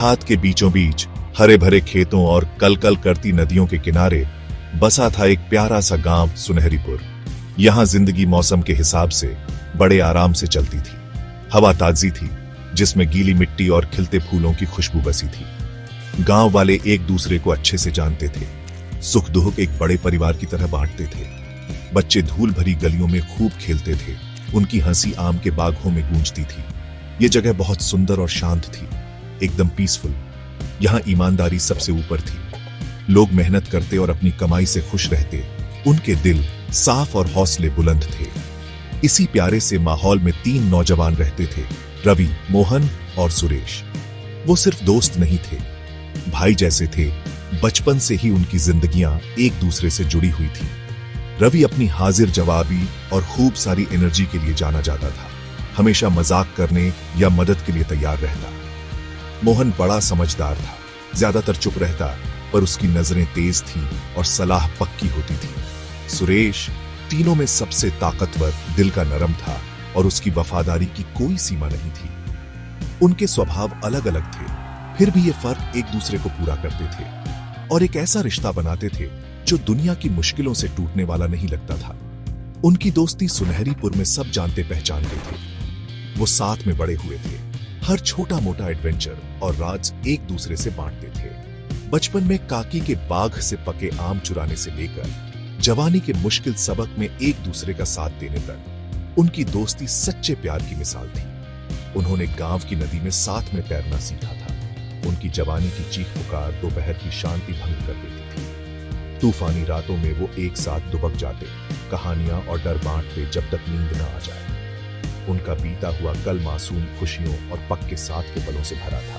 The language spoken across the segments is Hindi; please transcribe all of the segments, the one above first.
हाथ के बीचों बीच हरे भरे खेतों और कलकल करती नदियों के किनारे बसा था एक प्यारा सा गांव सुनहरीपुर। यहाँ जिंदगी मौसम के हिसाब से बड़े आराम से चलती थी। हवा ताजी थी जिसमें गीली मिट्टी और खिलते फूलों की खुशबू बसी थी। गांव वाले एक दूसरे को अच्छे से जानते थे, सुख दुख एक बड़े परिवार की तरह बांटते थे। बच्चे धूल भरी गलियों में खूब खेलते थे, उनकी हंसी आम के बागों में गूंजती थी। ये जगह बहुत सुंदर और शांत थी, एकदम पीसफुल। यहाँ ईमानदारी सबसे ऊपर थी। लोग मेहनत करते और अपनी कमाई से खुश रहते। उनके दिल साफ और हौसले बुलंद थे। इसी प्यारे से माहौल में 3 नौजवान रहते थे, रवि, मोहन और सुरेश। वो सिर्फ दोस्त नहीं थे, भाई जैसे थे। बचपन से ही उनकी जिंदगियां एक दूसरे से जुड़ी हुई थी। रवि अपनी हाजिर जवाबी और खूब सारी एनर्जी के लिए जाना जाता था, हमेशा मजाक करने या मदद के लिए तैयार रहता। मोहन बड़ा समझदार था, ज्यादातर चुप रहता, पर उसकी नजरें तेज थीं और सलाह पक्की होती थी। सुरेश तीनों में सबसे ताकतवर, दिल का नरम था और उसकी वफादारी की कोई सीमा नहीं थी। उनके स्वभाव अलग अलग थे, फिर भी ये फर्क एक दूसरे को पूरा करते थे और एक ऐसा रिश्ता बनाते थे जो दुनिया की मुश्किलों से टूटने वाला नहीं लगता था। उनकी दोस्ती सुनहरीपुर में सब जानते पहचानते थे। वो साथ में बड़े हुए थे, हर छोटा मोटा एडवेंचर और राज एक दूसरे से बांटते थे। बचपन में काकी के बाग से पके आम चुराने से लेकर जवानी के मुश्किल सबक में एक दूसरे का साथ देने तक उनकी दोस्ती सच्चे प्यार की मिसाल थी। उन्होंने गांव की नदी में साथ में तैरना सीखा था। उनकी जवानी की चीख पुकार दोपहर की शांति भंग कर देती थी। तूफानी रातों में वो एक साथ दुबक जाते, कहानियां और डर बांटते जब तक नींद न आ जाए। उनका बीता हुआ कल मासूम खुशियों और पक्के साथ के पलों से भरा था।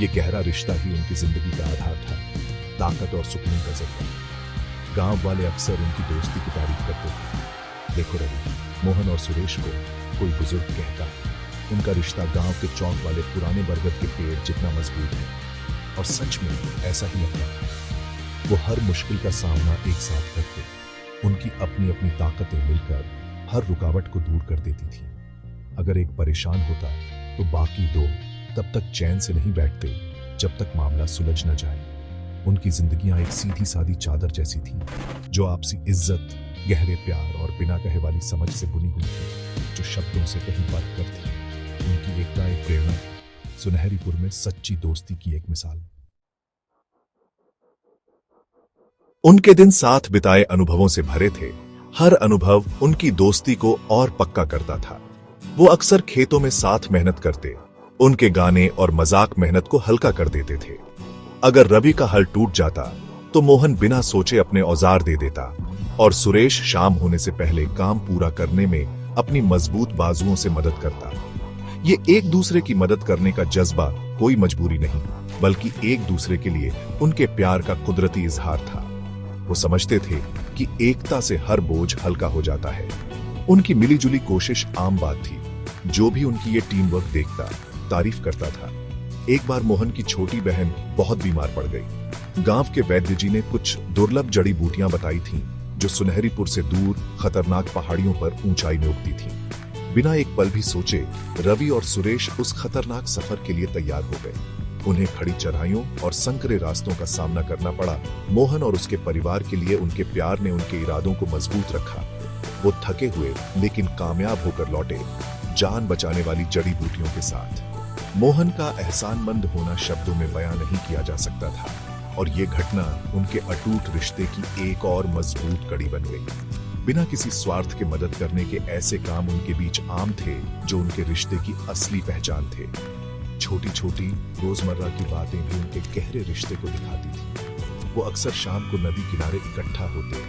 ये गहरा रिश्ता ही उनकी जिंदगी का आधार था, ताकत और सुकून का जरिया। गांव वाले अक्सर उनकी दोस्ती की तारीफ करते थे। देखो रवि, मोहन और सुरेश को कोई बुजुर्ग कहता, उनका रिश्ता गांव के चौक वाले पुराने बरगद के पेड़ जितना मजबूत है। और सच में ऐसा ही लगता था। वो हर मुश्किल का सामना एक साथ करते, उनकी अपनी अपनी ताकतें मिलकर हर रुकावट को दूर कर देती थी। अगर एक परेशान होता तो बाकी 2 तब तक चैन से नहीं बैठते जब तक मामला सुलझ न जाए। उनकी जिंदगियां एक सीधी सादी चादर जैसी थी, जो आपसी इज्जत, गहरे प्यार और बिना कहे वाली समझ से बुनी हुई थी, जो शब्दों से कहीं बढ़कर थी। उनकी एकता एक प्रेरणा थी, सुनहरीपुर में सच्ची दोस्ती की एक मिसाल। उनके दिन साथ बिताए अनुभवों से भरे थे। हर अनुभव उनकी दोस्ती को और पक्का करता था। वो अक्सर खेतों में साथ मेहनत करते। उनके गाने और मजाक मेहनत को हल्का कर देते थे। अगर रवि का हल टूट जाता तो मोहन बिना सोचे अपने औजार दे देता और सुरेश शाम होने से पहले काम पूरा करने में अपनी मजबूत बाजुओं से मदद करता। ये एक दूसरे की मदद करने का जज्बा कोई मजबूरी नहीं, बल्कि एक दूसरे के लिए उनके प्यार का कुदरती इजहार था। वो समझते थे कि एकता से हर बोझ हल्का हो जाता है। उनकी मिलीजुली कोशिश आम बात थी। जो भी उनकी ये टीम वर्क देखता, तारीफ करता था। एक बार मोहन की छोटी बहन बहुत बीमार पड़ गई। गांव के वैद्य जी ने कुछ दुर्लभ जड़ी बूटियां बताई थीं, जो सुनहरीपुर से दूर खतरनाक पहाड़ियों पर ऊंचाई में उगती थीं। बिना एक पल भी सोचे रवि और सुरेश उस खतरनाक सफर के लिए तैयार हो गए। उन्हें खड़ी चढ़ाइयों और संकरे रास्तों का सामना करना पड़ा। मोहन और उसके परिवार के लिए उनके प्यार ने उनके इरादों को मजबूत रखा। वो थके हुए लेकिन कामयाब होकर लौटे, जान बचाने वाली जड़ी बूटियों के साथ। मोहन का एहसानमंद होना शब्दों में बयां नहीं किया जा सकता था, और ये घटना उनके अटूट रिश्ते की एक और मजबूत कड़ी बन गई। बिना किसी स्वार्थ के मदद करने के ऐसे काम उनके बीच आम थे, जो उनके रिश्ते की असली पहचान थे। छोटी छोटी रोजमर्रा की बातें भी उनके गहरे रिश्ते को दिखाती थी। वो अक्सर शाम को नदी किनारे इकट्ठा होते,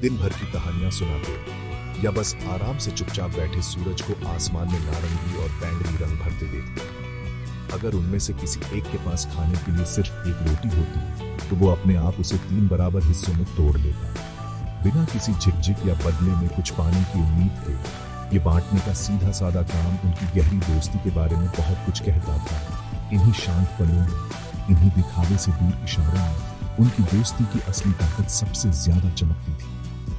दिन भर की कहानियां सुनाते या बस आराम से चुपचाप बैठे सूरज को आसमान में नारंगी और बैंगनी रंग भरते देखते। अगर उनमें से किसी एक के पास खाने के लिए सिर्फ एक रोटी होती तो वो अपने आप उसे 3 बराबर हिस्सों में तोड़ लेता। बिना किसी झिकझिक या बदले में कुछ पाने की उम्मीद के ये बांटने का सीधा साधा काम उनकी गहरी दोस्ती के बारे में बहुत कुछ कहता था। इन्हीं शांत पलों में, इन्हीं दिखावे से दूर इशारों में उनकी दोस्ती की असली ताकत सबसे ज्यादा चमकती थी।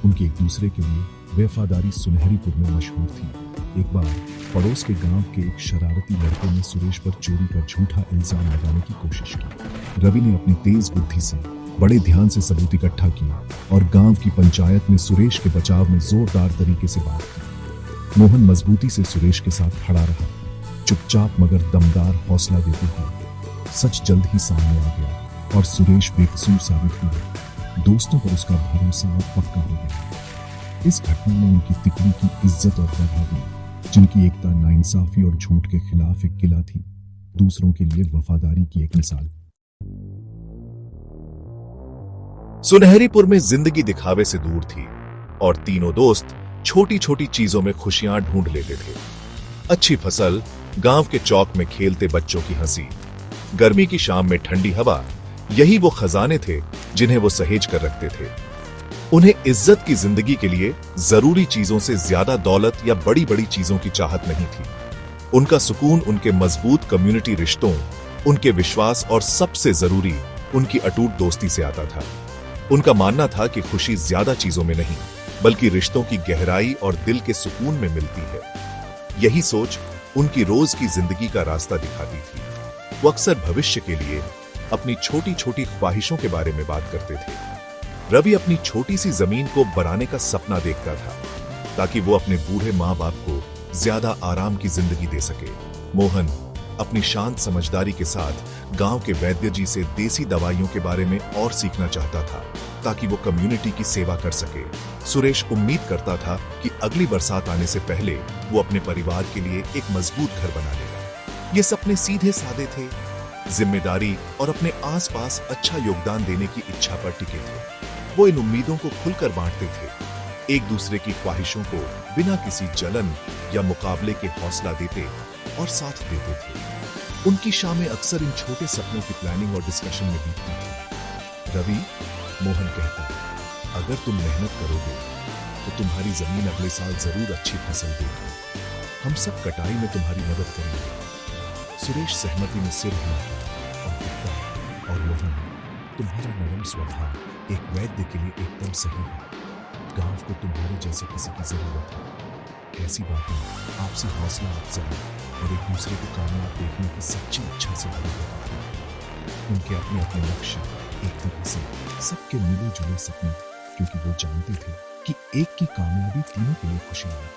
उनके एक दूसरे के लिए वफादारी सुनहरीपुर में मशहूर थी। एक बार पड़ोस के गांव के एक शरारती लड़के ने सुरेश पर चोरी का झूठा इल्जाम लगाने की कोशिश की। रवि ने अपनी तेज बुद्धि से बड़े ध्यान से सबूत इकट्ठा किया और गांव की पंचायत में सुरेश के बचाव में जोरदार तरीके से बात की। मोहन मजबूती से सुरेश के साथ खड़ा रहा, चुपचाप मगर दमदार हौसला देते हुए। सच जल्द ही सामने आ गया और सुरेश बेकसूर साबित हुआ। दोस्तों पर उसका भरोसा और पक्का हो गया। इस घटना ने उनकी तिकड़ी की इज्जत और बढ़ा दी, जिनकी एकता नाइंसाफी और झूठ के खिलाफ एक किला थी, दूसरों के लिए वफादारी की एक मिसाल। सुनहरीपुर में जिंदगी दिखावे से दूर थी और तीनों दोस्त छोटी छोटी चीजों में खुशियां ढूंढ लेते थे। अच्छी फसल, गांव के चौक में खेलते बच्चों की हंसी, गर्मी की शाम में ठंडी हवा, यही वो खजाने थे जिन्हें वो सहेज कर रखते थे। उन्हें इज्जत की जिंदगी के लिए जरूरी चीजों से ज्यादा दौलत या बड़ी बड़ी चीजों की चाहत नहीं थी। उनका सुकून उनके मजबूत कम्युनिटी रिश्तों, उनके विश्वास और सबसे जरूरी उनकी अटूट दोस्ती से आता था। उनका मानना था कि खुशी ज्यादा चीजों में नहीं, बल्कि रिश्तों की गहराई और दिल के सुकून में मिलती है। यही सोच उनकी रोज की जिंदगी का रास्ता दिखाती थी। वो अक्सर भविष्य के लिए अपनी छोटी छोटी ख्वाहिशों के बारे में बात करते थे। रवि अपनी छोटी सी जमीन को बनाने का सपना देखता था ताकि वो अपने बूढ़े माँ बाप को ज्यादा आराम की जिंदगी दे सके। मोहन अपनी शांत समझदारी के साथ गांव के वैद्य जी से देसी दवाइयों के बारे में और सीखना चाहता था ताकि वो कम्युनिटी की सेवा कर सके। सुरेश उम्मीद करता था कि अगली बरसात आने से पहले वो अपने परिवार के लिए एक मजबूत घर बना लेगा। ये सपने सीधे सादे थे, जिम्मेदारी और अपने आसपास अच्छा योगदान देने की इच्छा पर टिके थे। वो इन उम्मीदों को खुलकर बांटते थे, एक दूसरे की ख्वाहिशों को बिना किसी जलन या मुकाबले के हौसला देते और साथ देते थे। उनकी शामें अक्सर इन छोटे सपनों की प्लानिंग और डिस्कशन में बीतती थी। रवि, मोहन कहता, अगर तुम मेहनत करोगे तो तुम्हारी जमीन अगले साल जरूर अच्छी फसल देगी। हम सब कटाई में तुम्हारी मदद करेंगे। सुरेश सहमति में सिर हिलाता और कहता, और मोहन, तुम्हारा नरम स्वभाव एक वैद्य के लिए एकदम सही है। गांव को तुम्हारे जैसे किसी की जरूरत है। ऐसी बातें आपसी हौसला अफजाई और एक दूसरे को कामयाब देखने की सच्ची इच्छा से भरी होती थी। उनके अपने अपने लक्ष्य एक तरह से सबके मिले जुले सपने थे, क्योंकि वो जानते थे कि एक की कामयाबी तीनों के लिए खुशी है।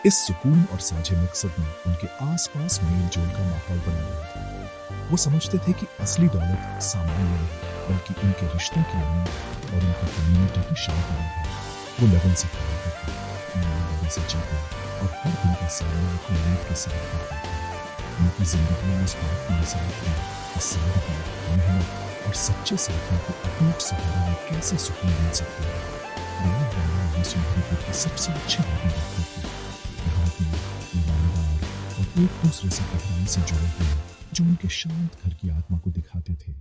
इस सुकून और साझे मकसद में उनके आसपास मेल जोल का माहौल बना हुआ था। वो समझते थे कि असली दौलत सामान्य नहीं, बल्कि उनके रिश्तों की अमीर और उनकी कम्युनिटी की शांति है। वो लगन से काम करते, ईमानदारी से जीते और हर दिन का सामना अपनी उम्मीद के साथ करते थे। उनकी जिंदगी में इस बात की मिसाल थी कि सादगी, मेहनत और सच्चे साथियों को अटूट सहारा में कैसे सुकून मिल सकता है। गाँव वाले सुनहरीपुर की सबसे अच्छी बातें रखती थी। यहाँ की ईमानदार और एक दूसरे से गहराई से जुड़े हुए जो उनके शांत घर की आत्मा को दिखाते थे।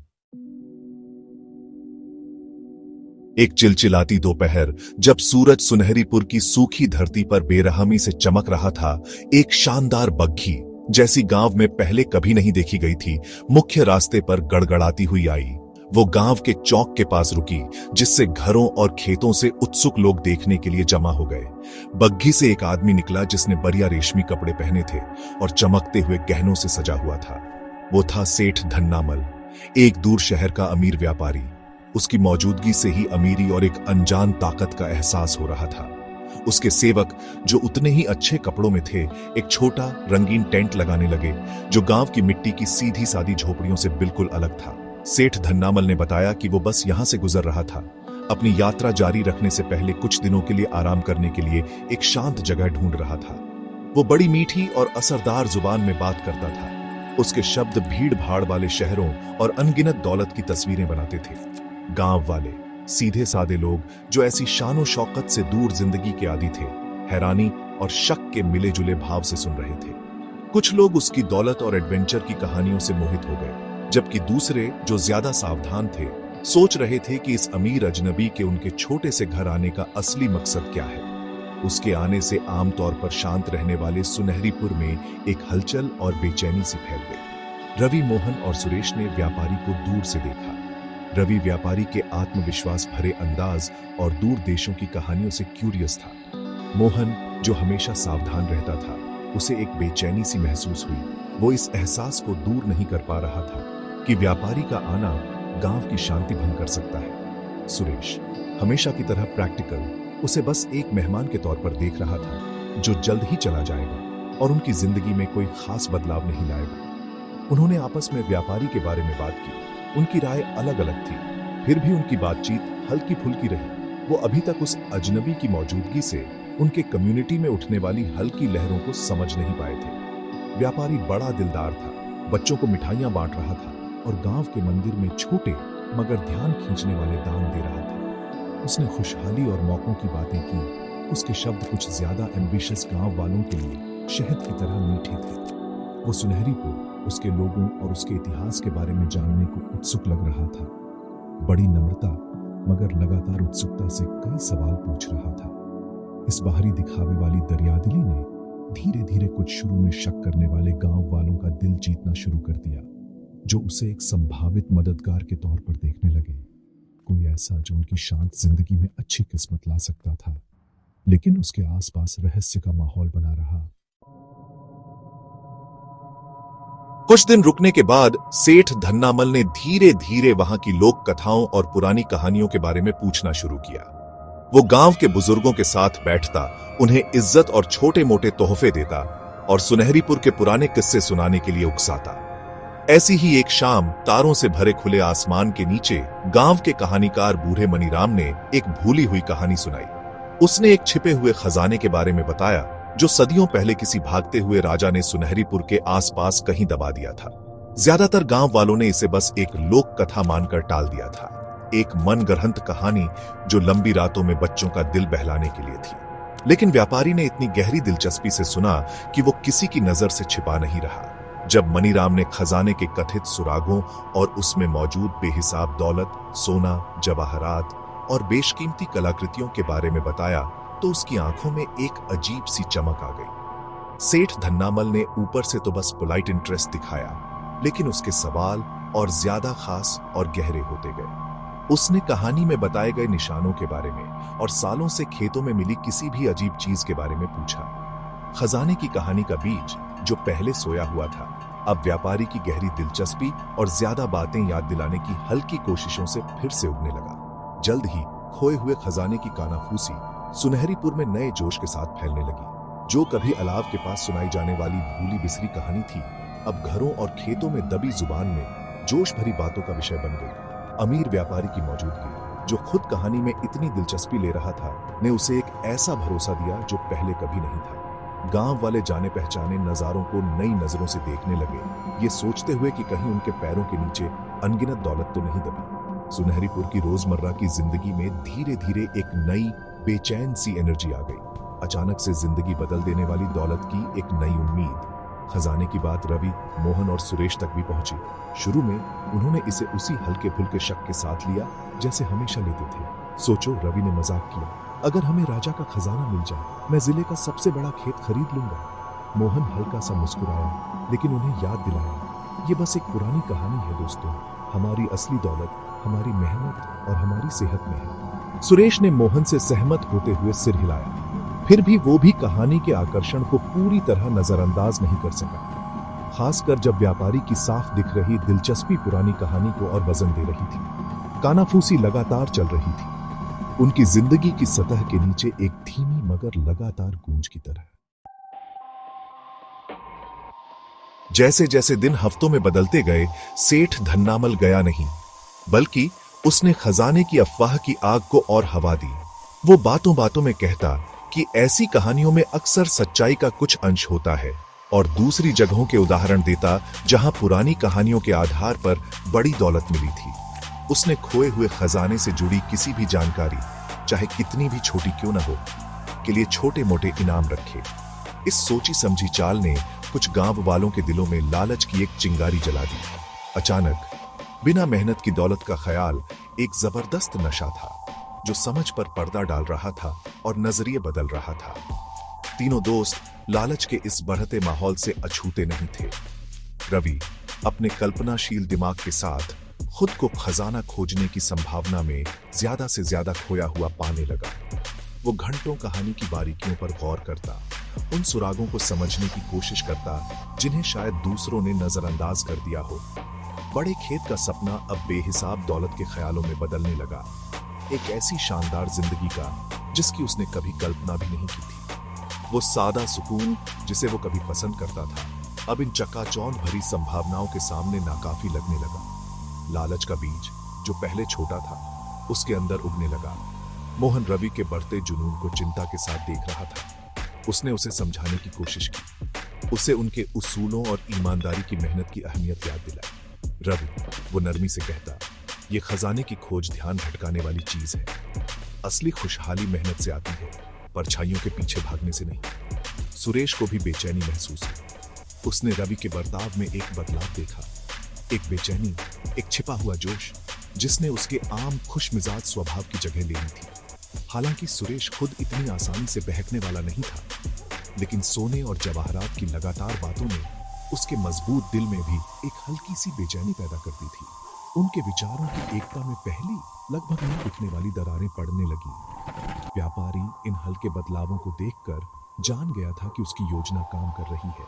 एक चिलचिलाती दोपहर, जब सूरज सुनहरीपुर की सूखी धरती पर बेरहमी से चमक रहा था, एक शानदार बग्घी जैसी गांव में पहले कभी नहीं देखी गई थी, मुख्य रास्ते पर गड़गड़ाती हुई आई। वो गांव के चौक के पास रुकी, जिससे घरों और खेतों से उत्सुक लोग देखने के लिए जमा हो गए। बग्घी से एक आदमी निकला जिसने बढ़िया रेशमी कपड़े पहने थे और चमकते हुए गहनों से सजा हुआ था। वो था सेठ धन्नामल, एक दूर शहर का अमीर व्यापारी। उसकी मौजूदगी से ही अमीरी और एक अनजान ताकत का एहसास हो रहा था। उसके सेवक, जो उतने ही अच्छे कपड़ों में थे, एक छोटा रंगीन टेंट लगाने लगे, जो गांव की मिट्टी की सीधी सादी झोपड़ियों से बिल्कुल अलग था। सेठ धन्नामल ने बताया कि वो बस यहां से गुजर रहा था, अपनी यात्रा जारी रखने से पहले कुछ दिनों के लिए आराम करने के लिए एक शांत जगह ढूंढ रहा था। वो बड़ी मीठी और असरदार जुबान में बात करता था। उसके शब्द भीड़ भाड़ वाले शहरों और अनगिनत दौलत की तस्वीरें बनाते थे। गांव वाले, सीधे सादे लोग जो ऐसी शानो शौकत से दूर जिंदगी के आदी थे, हैरानी और शक के मिले जुले भाव से सुन रहे थे। कुछ लोग उसकी दौलत और एडवेंचर की कहानियों से मोहित हो गए, जबकि दूसरे, जो ज्यादा सावधान थे, सोच रहे थे कि इस अमीर अजनबी के उनके छोटे से घर आने का असली मकसद क्या है। उसके आने से आमतौर पर शांत रहने वाले सुनहरीपुर में एक हलचल और बेचैनी सी फैल गई। रवि, मोहन और सुरेश ने व्यापारी को दूर से देखा। रवि व्यापारी के आत्मविश्वास भरे अंदाज और दूर देशों की कहानियों से क्यूरियस था। मोहन, जो हमेशा सावधान रहता था, उसे एक बेचैनी सी महसूस हुई। वो इस एहसास को दूर नहीं कर पा रहा था कि व्यापारी का आना गांव की शांति भंग कर सकता है। सुरेश, हमेशा की तरह प्रैक्टिकल, उसे बस एक मेहमान के तौर पर देख रहा था जो जल्द ही चला जाएगा और उनकी जिंदगी में कोई खास बदलाव नहीं लाएगा। उन्होंने आपस में व्यापारी के बारे में बात की। उनकी राय अलग अलग थी, फिर भी उनकी बातचीत हल्की फुल्की रही। वो अभी तक उस अजनबी की मौजूदगी से उनके कम्युनिटी में उठने वाली हल्की लहरों को समझ नहीं पाए थे। व्यापारी बड़ा दिलदार था, बच्चों को मिठाइयां बांट रहा था और गांव के मंदिर में छोटे मगर ध्यान खींचने वाले दान दे रहा था। उसने खुशहाली और मौकों की बातें की। उसके शब्द कुछ ज्यादा एम्बिशियस गांव वालों के लिए शहद की तरह मीठे थे। वो सुनहरीपुर, उसके लोगों और उसके इतिहास के बारे में जानने को उत्सुक लग रहा था। बड़ी नम्रता मगर लगातार उत्सुकता से कई सवाल पूछ रहा था। इस बाहरी दिखावे वाली दरियादिली ने धीरे धीरे कुछ शुरू में शक करने वाले गांव वालों का दिल जीतना शुरू कर दिया, जो उसे एक संभावित मददगार के तौर पर देखने लगे। कोई ऐसा जो उनकी शांत जिंदगी में अच्छी किस्मत ला सकता था, लेकिन उसके आसपास रहस्य का माहौल बना रहा। कुछ दिन रुकने के बाद सेठ धन्नामल ने धीरे धीरे वहां की लोक कथाओं और पुरानी कहानियों के बारे में पूछना शुरू किया। वो गांव के बुजुर्गों के साथ बैठता, उन्हें इज्जत और छोटे मोटे तोहफे देता और सुनहरीपुर के पुराने किस्से सुनाने के लिए उकसाता। ऐसी ही एक शाम तारों से भरे खुले आसमान के नीचे गांव के कहानीकार बूढ़े मनीराम ने एक भूली हुई कहानी सुनाई। उसने एक छिपे हुए खजाने के बारे में बताया जो सदियों पहले किसी भागते हुए राजा ने सुनहरीपुर के आसपास कहीं दबा दिया था। ज्यादातर गांव वालों ने इसे बस एक लोक कथा मानकर टाल दिया था, एक मनगढ़ंत कहानी जो लंबी रातों में बच्चों का दिल बहलाने के लिए थी। लेकिन व्यापारी ने इतनी गहरी दिलचस्पी से सुना कि वो किसी की नजर से छिपा नहीं रहा। जब मनीराम ने खजाने के कथित सुरागों और उसमें मौजूद बेहिसाब दौलत, सोना, जवाहरात और बेशकीमती कलाकृतियों के बारे में बताया तो उसकी आंखों में एक अजीब सी चमक आ गई। सेठ धन्नामल ने ऊपर से तो बस पोलाइट इंटरेस्ट दिखाया, लेकिन उसके सवाल और ज्यादा खास और गहरे होते गए। उसने कहानी में बताए गए निशानों के बारे में और सालों से खेतों में मिली किसी भी अजीब चीज के बारे में पूछा। खजाने की कहानी का बीज जो पहले सोया हुआ था, अब व्यापारी की गहरी दिलचस्पी और ज्यादा बातें याद दिलाने की हल्की कोशिशों से फिर से उगने लगा। जल्द ही खोए हुए खजाने की कानाफूसी सुनहरीपुर में नए जोश के साथ फैलने लगी। जो कभी अलाव के पास सुनाई जाने वाली भूली बिसरी कहानी थी, अब घरों और खेतों में दबी जुबान में जोश भरी बातों का विषय बन गई। अमीर व्यापारी की मौजूदगी, जो खुद कहानी में इतनी दिलचस्पी ले रहा था, ने उसे एक ऐसा भरोसा दिया जो पहले कभी नहीं था। गांव वाले जाने पहचाने नजारों को नई नजरों से देखने लगे, ये सोचते हुए कि कहीं उनके पैरों के नीचे अनगिनत दौलत तो नहीं दबी। सुनहरीपुर की रोजमर्रा की जिंदगी में धीरे धीरे एक नई बेचैन सी एनर्जी आ गई। अचानक से जिंदगी बदल देने वाली दौलत की एक नई उम्मीद। खजाने की बात रवि, मोहन और सुरेश तक भी पहुंची। शुरू में उन्होंने इसे उसी हल्के फुल्के शक के साथ लिया जैसे हमेशा लेते थे। सोचो, रवि ने मजाक किया, अगर हमें राजा का खजाना मिल जाए, मैं जिले का सबसे बड़ा खेत खरीद लूंगा। मोहन हल्का सा मुस्कुराया, लेकिन उन्हें याद दिलाया, ये बस एक पुरानी कहानी है दोस्तों, हमारी असली दौलत हमारी मेहनत और हमारी सेहत में है। सुरेश ने मोहन से सहमत होते हुए सिर हिलाया, फिर भी वो भी कहानी के आकर्षण को पूरी तरह नजरअंदाज नहीं कर सका, खासकर जब व्यापारी की साफ दिख रही दिलचस्पी पुरानी कहानी को और वजन दे रही थी। कानाफूसी लगातार चल रही थी, उनकी जिंदगी की सतह के नीचे एक धीमी मगर लगातार गूंज की तरह। जैसे जैसे दिन हफ्तों में बदलते गए, सेठ धन्नामल गया नहीं, बल्कि उसने खजाने की अफवाह की आग को और हवा दी। वो बातों बातों में कहता कि ऐसी कहानियों में अक्सर सच्चाई का कुछ अंश होता है, और दूसरी जगहों के उदाहरण देता जहां पुरानी कहानियों के आधार पर बड़ी दौलत मिली थी। उसने खोए हुए खजाने से जुड़ी किसी भी जानकारी, चाहे कितनी भी छोटी क्यों न हो, के लिए छोटे मोटे इनाम रखे। इस सोची समझी चाल ने कुछ गांव वालों के दिलों में लालच की एक चिंगारी जला दी। अचानक बिना मेहनत की दौलत का ख्याल एक जबरदस्त नशा था, जो समझ पर पर्दा डाल रहा था और नजरिए बदल रहा था। तीनों दोस्त लालच के इस बढ़ते माहौल से अछूते नहीं थे। रवि अपने कल्पनाशील दिमाग के साथ खुद को खजाना खोजने की संभावना में ज्यादा से ज्यादा खोया हुआ पाने लगा। वो घंटों कहानी की बारीकियों पर गौर करता, उन सुरागों को समझने की कोशिश करता जिन्हें शायद दूसरों ने नजरअंदाज कर दिया हो। बड़े खेत का सपना अब बेहिसाब दौलत के ख्यालों में बदलने लगा, एक ऐसी शानदार जिंदगी का जिसकी उसने कभी कल्पना भी नहीं की थी। वो सादा सुकून जिसे वो कभी पसंद करता था, अब इन चकाचौंध भरी संभावनाओं के सामने नाकाफी लगने लगा। लालच का बीज जो पहले छोटा था, उसके अंदर उगने लगा। मोहन रवि के बढ़ते जुनून को चिंता के साथ देख रहा था। उसने उसे समझाने की कोशिश की, उसे उनके उसूलों और ईमानदारी की मेहनत की अहमियत याद दिलाई। रवि, वो नरमी से कहता, ये खजाने की खोज ध्यान भटकाने वाली चीज है। असली खुशहाली मेहनत से आती है, परछाइयों के पीछे भागने से नहीं। सुरेश को भी बेचैनी महसूस हुई। उसने रवि के बर्ताव में एक बदलाव देखा, एक बेचैनी, एक छिपा हुआ जोश जिसने उसके आम खुशमिजाज स्वभाव की जगह ले ली थी। हालांकि सुरेश खुद इतनी आसानी से बहकने वाला नहीं था, लेकिन सोने और जवाहरात की लगातार बातों ने उसके मजबूत दिल में भी एक हल्की सी बेचैनी पैदा कर दी थी। उनके विचारों की एकता में पहली लगभग न दिखने वाली दरारें पड़ने लगी। व्यापारी इन हल्के बदलावों को देखकर जान गया था कि उसकी योजना काम कर रही है।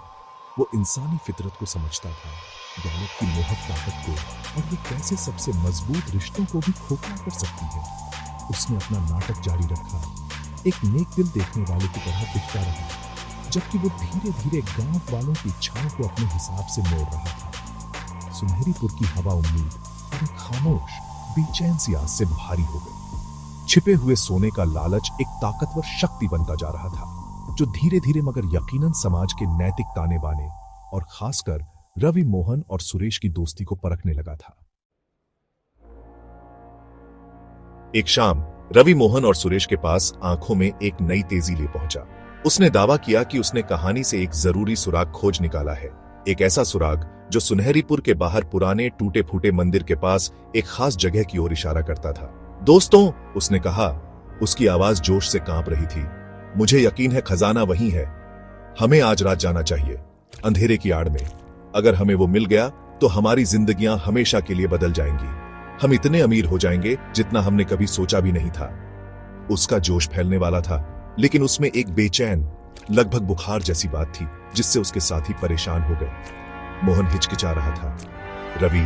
वो इंसानी फितरत को समझता था, दौलत की मोहक ताकत को, और ये कैसे सबसे मजबूत रिश्तों को भी खोखला कर सकती है। उसने अपना नाटक जारी रखा, एक नेक दिल देखने वाले की तरह दिखता रहा, जबकि वो धीरे धीरे गांव वालों की इच्छाओं को अपने हिसाब से मोड़ रहा था। सुनहरीपुर की हवा उम्मीद और एक खामोश बेचैन सी आस से भारी हो गई। छिपे हुए सोने का लालच एक ताकतवर शक्ति बनता जा रहा था, जो धीरे धीरे मगर यकीनन समाज के नैतिक ताने बाने और खासकर रवि, मोहन और सुरेश की दोस्ती को परखने लगा था। एक शाम रवि मोहन और सुरेश के पास आंखों में एक नई तेजी ले पहुंचा। उसने दावा किया कि उसने कहानी से एक जरूरी सुराग खोज निकाला है, एक ऐसा सुराग जो सुनहरीपुर के बाहर पुराने टूटे फूटे मंदिर के पास एक खास जगह की ओर इशारा करता था। दोस्तों, उसने कहा, उसकी आवाज जोश से कांप रही थी, मुझे यकीन है खजाना वही है। हमें आज रात जाना चाहिए, अंधेरे की आड़ में। अगर हमें वो मिल गया तो हमारी जिंदगियां हमेशा के लिए बदल जाएंगी। हम इतने अमीर हो जाएंगे जितना हमने कभी सोचा भी नहीं था। उसका जोश फैलने वाला था, लेकिन उसमें एक बेचैन, लगभग बुखार जैसी बात थी जिससे उसके साथी परेशान हो गए। मोहन हिचकिचा रहा था। रवि,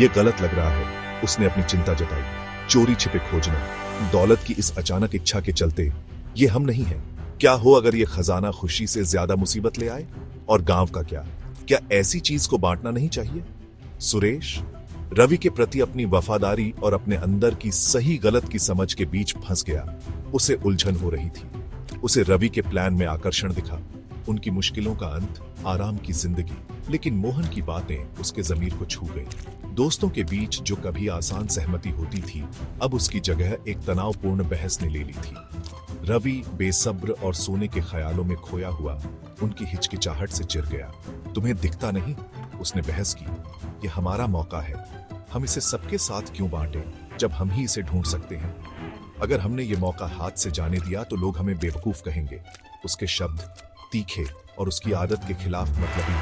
ये गलत लग रहा है, उसने अपनी चिंता जताई। चोरी छिपे खोजना, दौलत की इस अचानक इच्छा के चलते, ये हम नहीं हैं। क्या हो अगर ये खजाना खुशी से ज्यादा मुसीबत ले आए? और गांव का क्या ऐसी चीज को बांटना नहीं चाहिए? सुरेश रवि के प्रति अपनी वफादारी और अपने अंदर की सही गलत की समझ के बीच फंस गया। उसे उलझन हो रही थी। उसे रवि के प्लान में आकर्षण दिखा, उनकी मुश्किलों का अंत, आराम की जिंदगी। लेकिन मोहन की बातें उसके जमीर को छू गई। दोस्तों के बीच जो कभी आसान सहमति होती थी, अब उसकी जगह एक तनावपूर्ण बहस ने ले ली थी। रवि बेसब्र और सोने के ख्यालों में खोया हुआ उनकी हिचकिचाहट से चिर गया। तुम्हें दिखता नहीं? उसने बहस की। ये हमारा मौका है, हम इसे सबके साथ क्यों बांटें जब हम ही इसे ढूंढ सकते हैं? अगर हमने ये मौका हाथ से जाने दिया तो लोग हमें बेवकूफ कहेंगे। उसके शब्द तीखे और उसकी आदत के खिलाफ मतलबी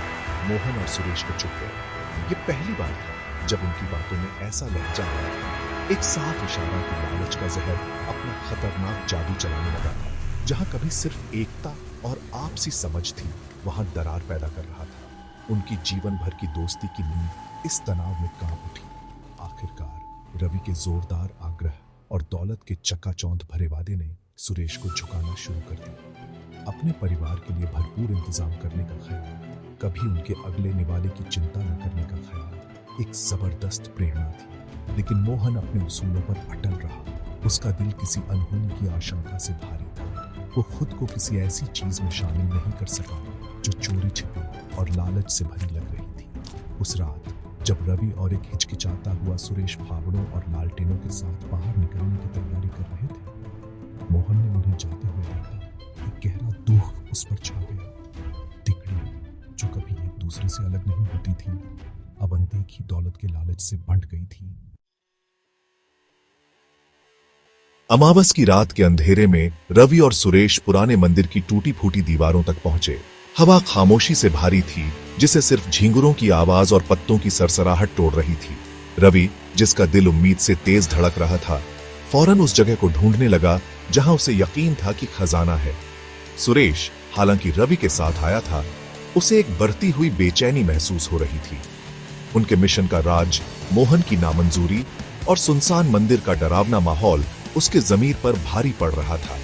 मोहन और सुरेश को चुप गए। ये पहली बार था जब उनकी बातों में ऐसा लहजा आया। एक साफ इशारा कि लालच का जहर अपना खतरनाक जादू चलाने लगा था। जहां कभी सिर्फ एकता और आपसी समझ थी, वहां दरार पैदा कर रहा था। उनकी जीवन भर की दोस्ती की नींव इस तनाव में कांप उठी। आखिरकार रवि के जोरदार आग्रह और दौलत के चकाचौंध भरे वादे ने सुरेश को झुकाना शुरू कर दिया। अपने परिवार के लिए भरपूर इंतजाम करने का ख्याल, कभी उनके अगले निवाले की चिंता न करने का ख्याल एक जबरदस्त प्रेरणा थी। लेकिन मोहन अपने उसूलों पर अटल रहा। उसका दिल किसी अनहोनी की आशंका से भारी था। वो खुद को किसी ऐसी चीज में शामिल नहीं कर सका जो चोरी छिपी और लालच से भरी लग रही थी। उस रात जब रवि और एक हिचकिचाता हुआ सुरेश फावड़ों और लालटेनों के साथ बाहर निकलने की तैयारी कर रहे थे, मोहन ने उन्हें जाते हुए देखा। एक गहरा दुख उस पर छा गया। तिकड़ी जो कभी एक दूसरे से अलग नहीं होती थी, अब अनदेखी दौलत के लालच से बंट गई थी। अमावस की रात के अंधेरे में रवि और सुरेश पुराने मंदिर की टूटी फूटी दीवारों तक पहुंचे। हवा खामोशी से भारी थी, जिसे सिर्फ झींगुरों की आवाज और पत्तों की सरसराहट तोड़ रही थी। रवि, जिसका दिल उम्मीद से तेज धड़क रहा था, फौरन उस जगह को ढूंढने लगा जहां उसे यकीन था कि खजाना है। सुरेश हालांकि रवि के साथ आया था, उसे एक बढ़ती हुई बेचैनी महसूस हो रही थी। उनके मिशन का राज, मोहन की नामंजूरी और सुनसान मंदिर का डरावना माहौल उसके ज़मीर पर भारी पड़ रहा था।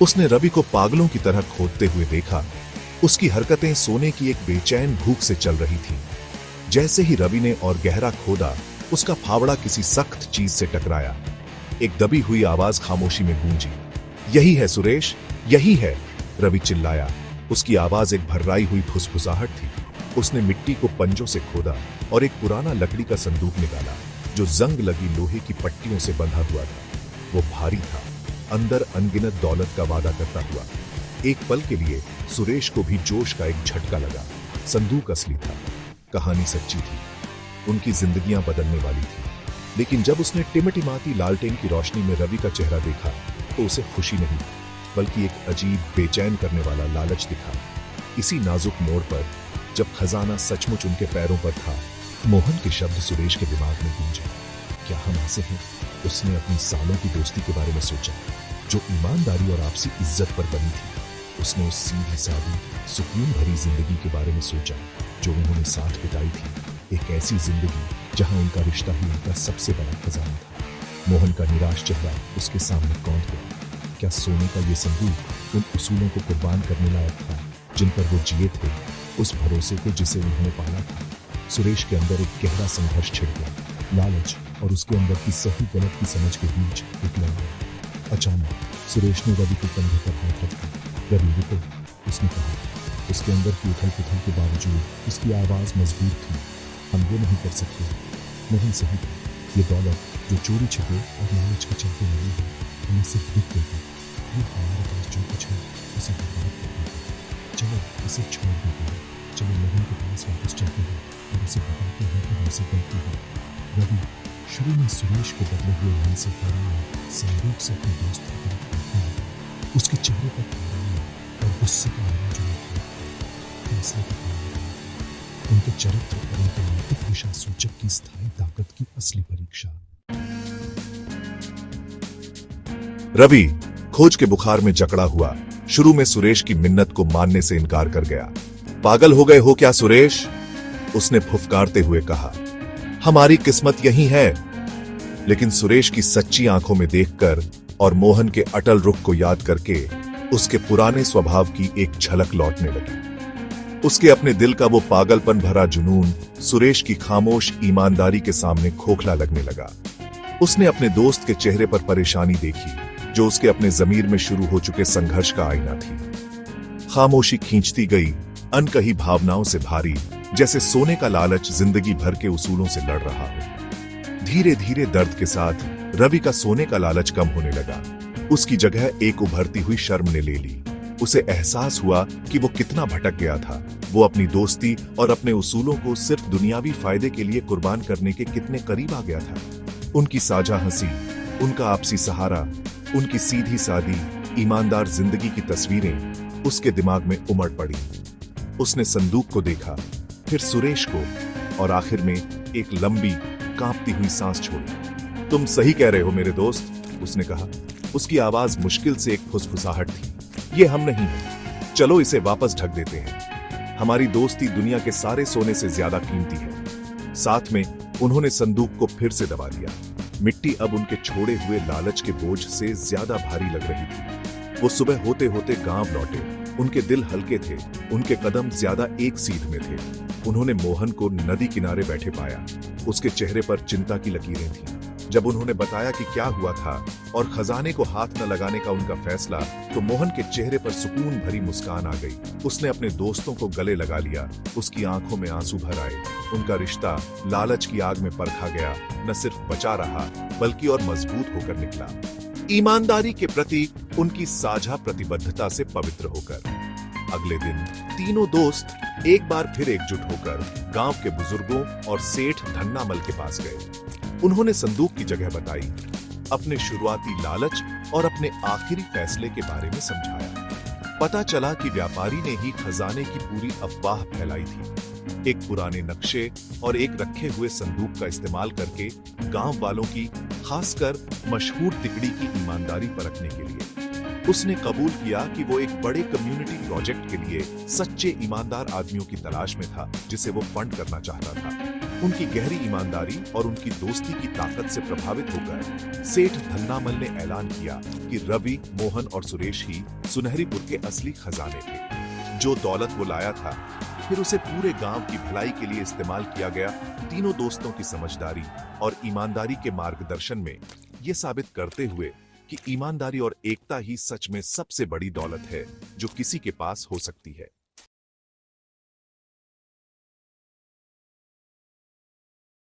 उसने रवि को पागलों की तरह खोदते हुए देखा। उसकी हरकतें सोने की एक बेचैन भूख से चल रही थीं। जैसे ही रवि ने और गहरा खोदा, उसका फावड़ा किसी सख्त चीज से टकराया। एक दबी हुई आवाज खामोशी में गूंजी। यही है सुरेश, यही है, रवि चिल्लाया। उसकी आवाज एक भर्राई हुई फुसफुसाहट थी। उसने मिट्टी को पंजों से खोदा और एक पुराना लकड़ी का संदूक निकाला जो जंग लगी लोहे की पट्टियों से बंधा हुआ था। वो भारी था, अंदर अनगिनत दौलत का वादा करता हुआ। एक पल के लिए सुरेश को भी जोश का एक झटका लगा। संदूक असली था, कहानी सच्ची थी, उनकी जिंदगियां बदलने वाली थी। लेकिन जब उसने टिमटिमाती लालटेन की रोशनी में रवि का चेहरा देखा तो उसे खुशी नहीं बल्कि एक अजीब बेचैन करने वाला लालच दिखा। इसी नाजुक मोड़ पर जब खजाना सचमुच उनके पैरों पर था, मोहन के शब्द सुरेश के दिमाग में गूंजे। क्या हम ऐसे हैं? उसने अपनी सालों की दोस्ती के बारे में सोचा जो ईमानदारी और आपसी इज्जत पर बनी थी। उसने उस सीधी सादी सुकून भरी जिंदगी के बारे में सोचा जो उन्होंने साथ बिताई थी। एक ऐसी जिंदगी जहां उनका रिश्ता ही उनका सबसे बड़ा खजाना था। मोहन का निराश चेहरा उसके सामने कौंध गया। क्या सोने का ये संदूक उन उसूलों को कुर्बान करने लायक था जिन पर वो जिए थे, उस भरोसे को जिसे उन्होंने पाला था? सुरेश के अंदर एक गहरा संघर्ष छिड़ गया। लालच और उसके अंदर की सही गलत की समझ के बीच एक लड़ाई। अचानक सुरेश ने रवि के कंधे पर हाथ रखा। रवि रुको, उसने कहा। उसके अंदर की उथल पुथल के बावजूद उसकी आवाज मजबूत थी। हम वो नहीं कर सकते। नहीं सही था। ये दौलत जो चोरी छिपे और लालच के चलते मिली है, हमें सिर्फ दुख देगी। ये हमारे पास जो कुछ है उसे बर्बाद कर देगी। चलो इसे छोड़ देते हैं। चलो मोहन के पास वापस चलते हैं और उसे बताते हैं कि हमसे गलती है। रवि शुरू में सुरेश को बदले हुए मन से फौरन संदूक से अपने दोस्त की तरफ देखने लगा। उसके चेहरे पर हैरानी और गुस्से का आवाज फैसले का कारण उनके चरित्र और उनके नैतिक दिशा सूचक की स्थायी ताकत की असली परीक्षा। रवि खोज के बुखार में जकड़ा हुआ शुरू में सुरेश की मिन्नत को मानने से इनकार कर गया। पागल हो गए हो क्या सुरेश? उसने फुफकारते हुए कहा। हमारी किस्मत यही है। लेकिन सुरेश की सच्ची आंखों में देखकर और मोहन के अटल रुख को याद करके उसके पुराने स्वभाव की एक झलक लौटने लगी। उसके अपने दिल का वो पागलपन भरा जुनून सुरेश की खामोश ईमानदारी के सामने खोखला लगने लगा। उसने अपने दोस्त के चेहरे पर परेशानी देखी जो उसके अपने जमीर में शुरू हो चुके संघर्ष का आईना थी। खामोशी खींचती गई, अनकही भावनाओं से भारी, जैसे सोने का लालच जिंदगी भर के उसूलों से लड़ रहा हो। धीरे धीरे दर्द के साथ रवि का सोने का लालच कम होने लगा। उसकी जगह एक उभरती हुई शर्म ने ले ली। उसे एहसास हुआ कि वो कितना भटक गया था। वो अपनी दोस्ती और अपने उसूलों को सिर्फ दुनियावी फायदे के लिए कुर्बान करने के कितने करीब आ गया था। उनकी साझा हंसी, उनका आपसी सहारा, उनकी सीधी सादी ईमानदार जिंदगी की तस्वीरें उसके दिमाग में उमड़ पड़ी। उसने संदूक को देखा, फिर सुरेश को, और आखिर में एक लंबी कांपती हुई सांस छोड़ी। तुम सही कह रहे हो मेरे दोस्त, उसने कहा। उसकी आवाज मुश्किल से एक फुसफुसाहट थी। ये हम नहीं है। चलो इसे वापस ढक देते हैं। हमारी दोस्ती दुनिया के सारे सोने से ज्यादा कीमती है। साथ में उन्होंने संदूक को फिर से दबा दिया। मिट्टी अब उनके छोड़े हुए लालच के बोझ से ज्यादा भारी लग रही थी। वो सुबह होते होते गांव लौटे। उनके दिल हल्के थे, उनके कदम ज्यादा एक सीध में थे। उन्होंने मोहन को नदी किनारे बैठे पाया। उसके चेहरे पर चिंता की लकीरें थीं। जब उन्होंने बताया कि क्या हुआ था और खजाने को हाथ न लगाने का उनका फैसला, तो मोहन के चेहरे पर सुकून भरी मुस्कान आ गई। उसने अपने दोस्तों को गले लगा लिया। उसकी आंखों में आंसू भर आए। उनका रिश्ता लालच की आग में परखा गया। न सिर्फ बचा रहा बल्कि और मजबूत होकर निकला, ईमानदारी के प्रति उनकी साझा प्रतिबद्धता से पवित्र होकर। अगले दिन तीनों दोस्त एक बार फिर एकजुट होकर गांव के बुजुर्गों और सेठ धन्नामल के पास गए। उन्होंने संदूक की जगह बताई, अपने शुरुआती लालच और अपने आखिरी फैसले के बारे में समझाया। पता चला कि व्यापारी ने ही खजाने की पूरी अफवाह फैलाई थी। एक पुराने नक्शे और एक रखे हुए संदूक का इस्तेमाल करके गांव वालों की, खासकर मशहूर तिकड़ी की ईमानदारी परखने के लिए उसने कबूल किया कि वो एक बड़े कम्युनिटी प्रोजेक्ट के लिए सच्चे ईमानदार आदमियों की तलाश में था जिसे वो फंड करना चाहता था। उनकी गहरी ईमानदारी और उनकी दोस्ती की ताकत से प्रभावित होकर सेठ धन्नामल ने ऐलान किया कि रवि, मोहन और सुरेश ही सुनहरीपुर के असली खजाने थे। जो दौलत वो लाया था फिर उसे पूरे गांव की भलाई के लिए इस्तेमाल किया गया। तीनों दोस्तों की समझदारी और ईमानदारी के मार्गदर्शन में ये साबित करते हुए कि ईमानदारी और एकता ही सच में सबसे बड़ी दौलत है जो किसी के पास हो सकती है।